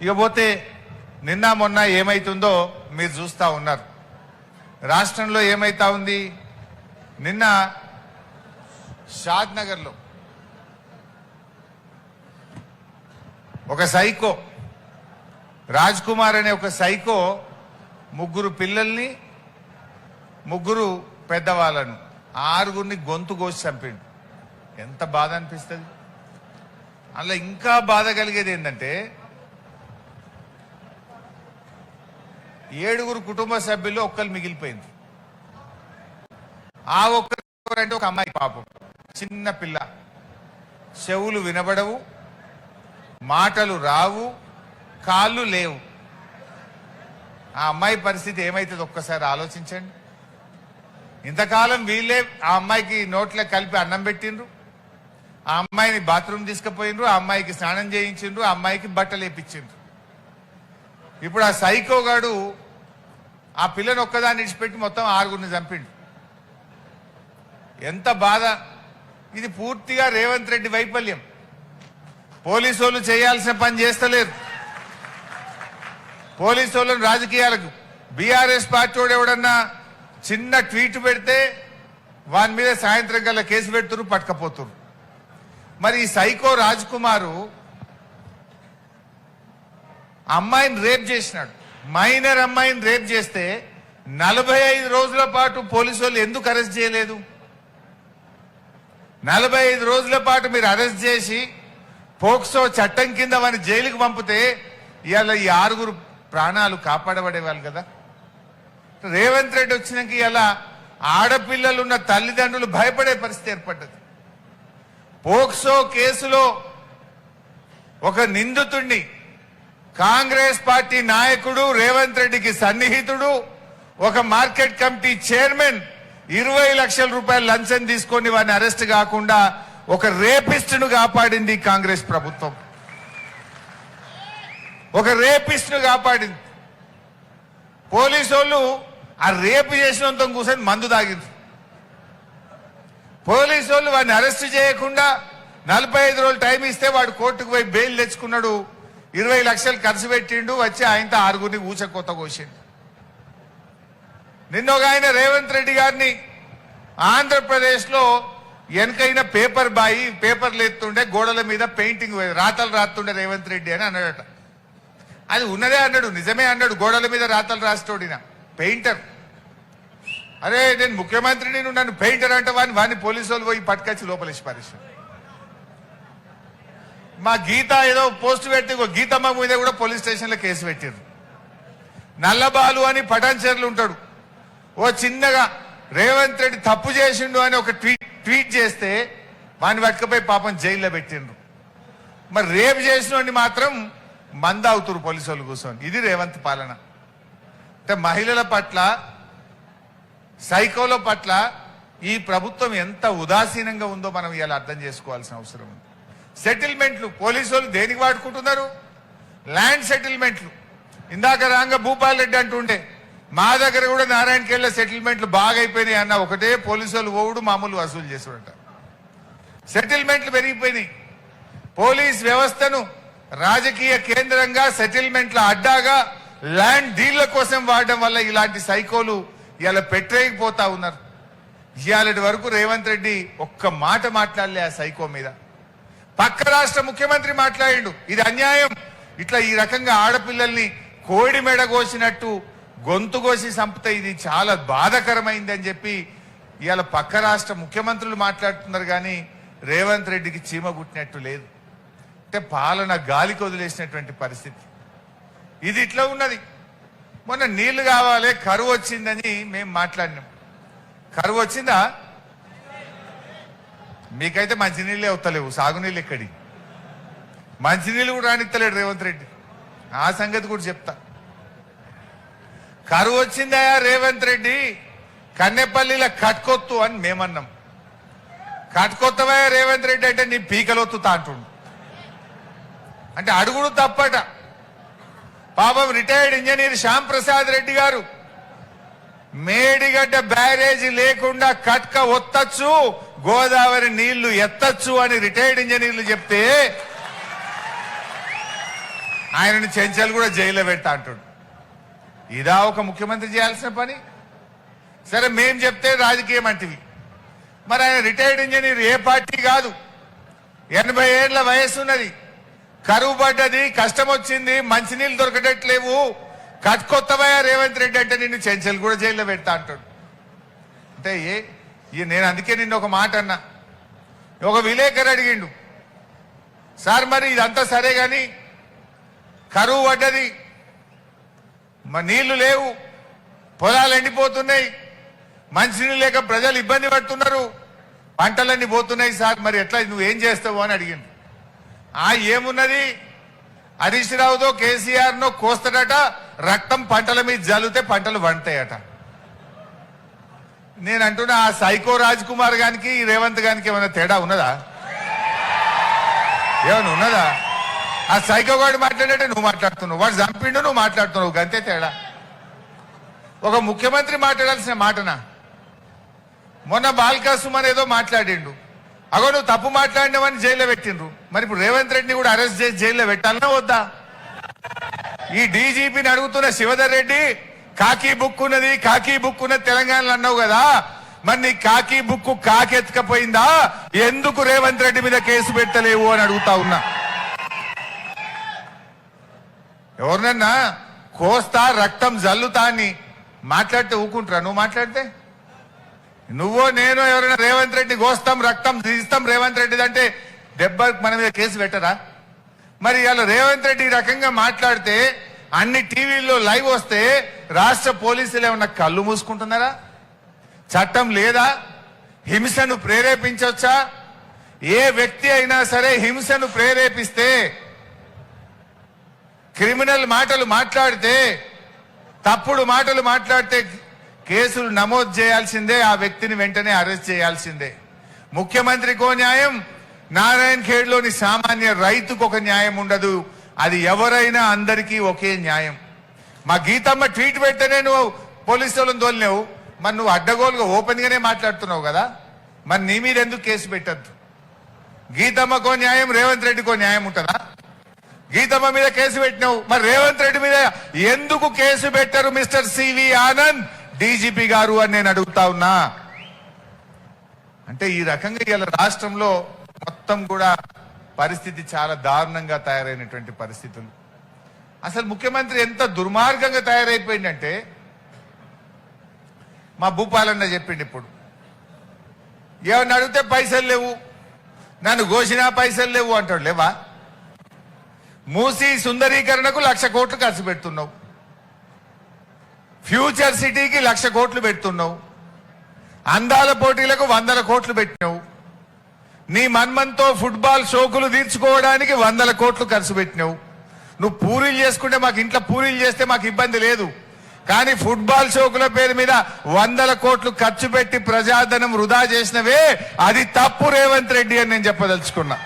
ఇకపోతే నిన్న మొన్న ఏమైతుందో మీరు చూస్తూ ఉన్నారు. రాష్ట్రంలో ఏమైతా ఉంది. నిన్న షాద్ నగర్లో ఒక సైకో రాజ్ కుమార్ అనే ఒక సైకో ముగ్గురు పిల్లల్ని ముగ్గురు పెద్దవాళ్ళను 6గురిని గొంతు కోసి చంపిండు. ఎంత బాధ అనిపిస్తుంది. అందులో ఇంకా బాధ కలిగేది ఏంటంటే 7గురు కుటుంబ సభ్యుల్లో ఒక్కరు మిగిలిపోయింది. ఆ ఒక్కరంటే ఒక అమ్మాయి, పాపం చిన్న పిల్ల, చెవులు వినబడవు, మాటలు రావు, కాళ్ళు లేవు. ఆ అమ్మాయి పరిస్థితి ఏమైతుంది ఒక్కసారి ఆలోచించండి. ఇంతకాలం వీళ్ళే ఆ అమ్మాయికి నోట్లో కలిపి అన్నం పెట్టిండ్రు, ఆ అమ్మాయిని బాత్రూమ్ తీసుకుపోయిండ్రు, ఆ అమ్మాయికి స్నానం చేయించిండ్రు, ఆ అమ్మాయికి బట్టలు వేపించిండ్రు. ఇప్పుడు ఆ సైకోగాడు ఆ పిల్లని ఒక్కదాన్ని ఇచ్చిపెట్టి మొత్తం 6గురిని చంపిండు. ఎంత బాధ. ఇది పూర్తిగా రేవంత్ రెడ్డి వైఫల్యం. పోలీసు వాళ్ళు చేయాల్సిన పని చేస్తలేరు. పోలీసు వాళ్ళని రాజకీయాలకు బీఆర్ఎస్ పార్టీ ఎవడన్నా చిన్న ట్వీట్ పెడితే వాని మీద సాయంత్రం కల్లా కేసు పెడుతున్నారు, పట్టుకపోతున్నారు. మరి ఈ సైకో రాజ్ కుమారు అమ్మాయిని రేప్ చేసినాడు. మైనర్ అమ్మాయిని రేప్ చేస్తే 45 రోజుల పాటు పోలీసు వాళ్ళు ఎందుకు అరెస్ట్ చేయలేదు? 45 రోజుల పాటు మీరు అరెస్ట్ చేసి పోక్సో చట్టం కింద వారిని జైలుకు పంపితే ఇవాళ ఈ 6గురు ప్రాణాలు కాపాడబడేవాళ్ళు కదా. రేవంత్ రెడ్డి వచ్చినాక ఇలా ఆడపిల్లలున్న తల్లిదండ్రులు భయపడే పరిస్థితి ఏర్పడ్డది. పోక్సో కేసులో ఒక నిందితుడిని కాంగ్రెస్ పార్టీ నాయకుడు, రేవంత్ రెడ్డికి సన్నిహితుడు, ఒక మార్కెట్ కమిటీ చైర్మన్ 20 లక్షల రూపాయలు లంచం తీసుకొని వారిని అరెస్ట్ కాకుండా ఒక రేపిస్ట్ ను కాపాడింది కాంగ్రెస్ ప్రభుత్వం. ఒక రేపిస్ట్ ను కాపాడింది. పోలీసు వాళ్ళు ఆ రేపు చేసినంత కూర్చొని మందు తాగింది. పోలీసు వాళ్ళు వాడిని అరెస్ట్ చేయకుండా 45 రోజులు టైం ఇస్తే వాడు కోర్టుకు పోయి బెయిల్ తెచ్చుకున్నాడు. 20 లక్షలు ఖర్చు పెట్టిండు, వచ్చి ఆయనతో 6గురిని ఊచకొత్త కోసిండు. నిన్న ఒక ఆయన రేవంత్ రెడ్డి గారిని ఆంధ్రప్రదేశ్ లో వెనకైన పేపర్ బాయి పేపర్లు ఎత్తుండే గోడల మీద పెయింటింగ్ రాతలు రాస్తుండే రేవంత్ రెడ్డి అని అన్నాడట. అది ఉన్నదే అన్నాడు, నిజమే అన్నాడు. గోడల మీద రాతలు రాస్తోడిన పెయింటర్. అరే నేను ముఖ్యమంత్రిని, నన్ను పెయింటర్ అంటే వాడిని పోలీసు వాళ్ళు పోయి పట్టుకొచ్చి లోపలేసి పరిశ్రమ. మా గీత ఏదో పోస్ట్ పెట్టి గీతమ్మ మీద కూడా పోలీస్ స్టేషన్ లో కేసు పెట్టారు. నల్లబాలు అని పటాన్చెర్లు ఉంటాడు. ఓ చిన్నగా రేవంత్ రెడ్డి తప్పు చేసిండు అని ఒక ట్వీట్ చేస్తే వాడిని పట్టుకపోయి పాపం జైల్లో పెట్టిండ్రు. మరి రేపు చేసిన మాత్రం మంద అవుతురు పోలీసు వాళ్ళు కూర్చొని. ఇది రేవంత్ పాలన. అంటే మహిళల పట్ల, సైకోల పట్ల ఈ ప్రభుత్వం ఎంత ఉదాసీనంగా ఉందో మనం ఇలా అర్థం చేసుకోవాల్సిన అవసరం ఉంది. సెటిల్మెంట్లు పోలీసు వాళ్ళు దేనికి వాడుకుంటున్నారు? ల్యాండ్ సెటిల్మెంట్లు. ఇందాక రాంగ భూపాల్ రెడ్డి అంటుండే మా దగ్గర కూడా నారాయణకెళ్ళ సెటిల్మెంట్లు బాగా అయిపోయినాయి అన్న. ఒకటే పోలీసు వాళ్ళు ఓవుడు మామూలు వసూలు చేసుకుంట. సెటిల్మెంట్లు పెరిగిపోయినాయి. పోలీస్ వ్యవస్థను రాజకీయ కేంద్రంగా, సెటిల్మెంట్ల అడ్డాగా, ల్యాండ్ డీళ్ల కోసం వాడడం వల్ల ఇలాంటి సైకోలు ఇలా పెట్టేయకపోతా ఉన్నారు. ఇవాళటి వరకు రేవంత్ రెడ్డి ఒక్క మాట మాట్లాడలే ఆ సైకో మీద. పక్క రాష్ట్ర ముఖ్యమంత్రి మాట్లాడిండు, ఇది అన్యాయం, ఇట్లా ఈ రకంగా ఆడపిల్లల్ని కోడి మెడ కోసినట్టు గొంతు కోసి చంపితే ఇది చాలా బాధాకరమైంది అని చెప్పి ఇవాళ పక్క రాష్ట్ర ముఖ్యమంత్రులు మాట్లాడుతున్నారు. కానీ రేవంత్ రెడ్డికి చీమ గుట్టినట్టు లేదు. అంటే పాలన గాలికి వదిలేసినటువంటి పరిస్థితి. ఇది ఇట్లా ఉన్నది. మొన్న నీళ్లు కావాలి, కరువు వచ్చిందని మేము మాట్లాడినాం. కరువు వచ్చిందా? మీకైతే మంచినీళ్ళే వస్తలేవు, సాగునీళ్ళు ఎక్కడి. మంచినీళ్ళు కూడా రానిస్తలేడు రేవంత్ రెడ్డి. ఆ సంగతి కూడా చెప్తా. కరువు వచ్చిందా రేవంత్ రెడ్డి? కన్నెపల్లిలో కట్కొత్తు అని మేమన్నాం. కట్కొత్తవా రేవంత్ రెడ్డి అంటే నీ పీకలొత్తుతా అంటుండు. అంటే అడుగుడు తప్పట. పాపం రిటైర్డ్ ఇంజనీర్ శ్యామ్ ప్రసాద్ రెడ్డి గారు మేడిగడ్డ బ్యారేజీ లేకుండా కట్క ఒత్తచ్చు, గోదావరి నీళ్లు ఎత్తచ్చు అని రిటైర్డ్ ఇంజనీర్లు చెప్తే ఆయనను చెంచాలు కూడా జైల్లో పెడతా అంటాడు. ఇదా ఒక ముఖ్యమంత్రి చేయాల్సిన పని? సరే మేం చెప్తే రాజకీయం అంటివి. మరి ఆయన రిటైర్డ్ ఇంజనీర్, ఏ పార్టీ కాదు, 80 ఏళ్ల వయస్సు ఉన్నది, కరువు పడ్డది, కష్టం వచ్చింది, మంచినీళ్ళు దొరకటట్లేవు, కట్టుకొత్తవయ్యా రేవంత్ రెడ్డి అంటే నిన్ను చెంచలు కూడా జైల్లో పెడతా అంటాడు. అంటే నేను అందుకే నిన్న ఒక మాట అన్నా. ఒక విలేకరు అడిగిండు, సార్ మరి ఇదంతా సరే గాని కరువు పడ్డది, నీళ్లు లేవు, పొలాలు ఎండిపోతున్నాయి, మంచినీళ్ళు లేక ప్రజలు ఇబ్బంది పడుతున్నారు, పంటలన్నీ పోతున్నాయి సార్, మరి ఎట్లా నువ్వేం చేస్తావు అని అడిగిండు. ఏమున్నది, హరీష్ రావుతో కేసీఆర్ నో కోస్తాడట, రక్తం పంటల మీద జల్లితే పంటలు పండుతాయట. నేను అంటున్నా, ఆ సైకో రాజ్ కుమార్ గానికి రేవంత్ గానికి ఏమైనా తేడా ఉన్నదా? ఏమైనా ఉన్నదా? ఆ సైకో గాడు మాట్లాడే నువ్వు మాట్లాడుతున్నావు, వాడు చంపిండు నువ్వు మాట్లాడుతున్నావు, గంతే తేడా. ఒక ముఖ్యమంత్రి మాట్లాడాల్సిన మాటనా? మొన్న బాల్కా సుమన్ ఏదో మాట్లాడిండు, అగో నువ్వు తప్పు మాట్లాడినావని జైల్లో పెట్టిండ్రు. మరి ఇప్పుడు రేవంత్ రెడ్డిని కూడా అరెస్ట్ చేసి జైల్లో పెట్టాలన్నా వద్దా? ఈ డీజీపీని అడుగుతున్న శివధర్ రెడ్డి, కాకి బుక్ ఉన్నది, కాకి బుక్ ఉన్నది తెలంగాణలో అన్నావు కదా, మరి నీ కాకి బుక్ కాకెత్తుకపోయిందా? ఎందుకు రేవంత్ రెడ్డి మీద కేసు పెట్టలేవు అని అడుగుతా ఉన్నా. ఎవరినన్నా కోస్తా రక్తం జల్లుతా అని మాట్లాడితే ఊకుంటారా? నువ్వు మాట్లాడితే నువ్వో నేను ఎవరైనా రేవంత్ రెడ్డి కోస్తాం రక్తం తీస్తాం రేవంత్ రెడ్డి అంటే దెబ్బ మన మీద కేసు పెట్టరా? మరి ఇవాళ రేవంత్ రెడ్డి ఈ రకంగా మాట్లాడితే అన్ని టీవీల్లో లైవ్ వస్తే రాష్ట్ర పోలీసులు ఏమన్నా కళ్ళు మూసుకుంటున్నారా? చట్టం లేదా? హింసను ప్రేరేపించవచ్చా? ఏ వ్యక్తి అయినా సరే హింసను ప్రేరేపిస్తే, క్రిమినల్ మాటలు మాట్లాడితే, తప్పుడు మాటలు మాట్లాడితే కేసులు నమోదు చేయాల్సిందే, ఆ వ్యక్తిని వెంటనే అరెస్ట్ చేయాల్సిందే. ముఖ్యమంత్రికో న్యాయం, నారాయణ ఖేడ్లోని సామాన్య రైతుకు ఒక న్యాయం ఉండదు. అది ఎవరైనా అందరికీ ఒకే న్యాయం. మా గీతమ్మ ట్వీట్ పెడితేనే నువ్వు పోలీసు వాళ్ళని తోలినావు, మరి నువ్వు అడ్డగోలుగా ఓపెన్ గానే మాట్లాడుతున్నావు కదా, మరి నీ మీద ఎందుకు కేసు పెట్టద్దు? గీతమ్మకో న్యాయం, రేవంత్ రెడ్డికో న్యాయం ఉంటుందా? గీతమ్మ మీద కేసు పెట్టినావు, మరి రేవంత్ రెడ్డి మీద ఎందుకు కేసు పెట్టరు మిస్టర్ సివి ఆనంద్ డీజీపీ గారు అని నేను అడుగుతా ఉన్నా. అంటే ఈ రకంగా ఇవాళ రాష్ట్రంలో మొత్తం కూడా పరిస్థితి చాలా దారుణంగా తయారైనటువంటి పరిస్థితులు. అసలు ముఖ్యమంత్రి ఎంత దుర్మార్గంగా తయారైపోయిందంటే, మా భూపాలన్న చెప్పిండు, ఇప్పుడు ఏమన్నా అడిగితే పైసలు లేవు, నన్ను ఘోషినా పైసలు లేవు అంటాడు. లేవా? మూసీ సుందరీకరణకు 1,00,000 కోట్లు ఖర్చు పెడుతున్నావు, ఫ్యూచర్ సిటీకి 1,00,000 కోట్లు పెడుతున్నావు, అందాల పోటీలకు 100 కోట్లు పెట్టినావు, నీ మన్మంతో ఫుట్బాల్ షోకులు తీర్చుకోవడానికి 100 కోట్లు ఖర్చు పెట్టినావు. నువ్వు పూరీలు చేసుకుంటే మాకు ఇంట్లో పూరీలు చేస్తే మాకు ఇబ్బంది లేదు, కానీ ఫుట్బాల్ షోకుల పేరు మీద 100 కోట్లు ఖర్చు పెట్టి ప్రజాధనం వృధా చేసినవే, అది తప్పు రేవంత్ రెడ్డి అని నేను చెప్పదలుచుకున్నా.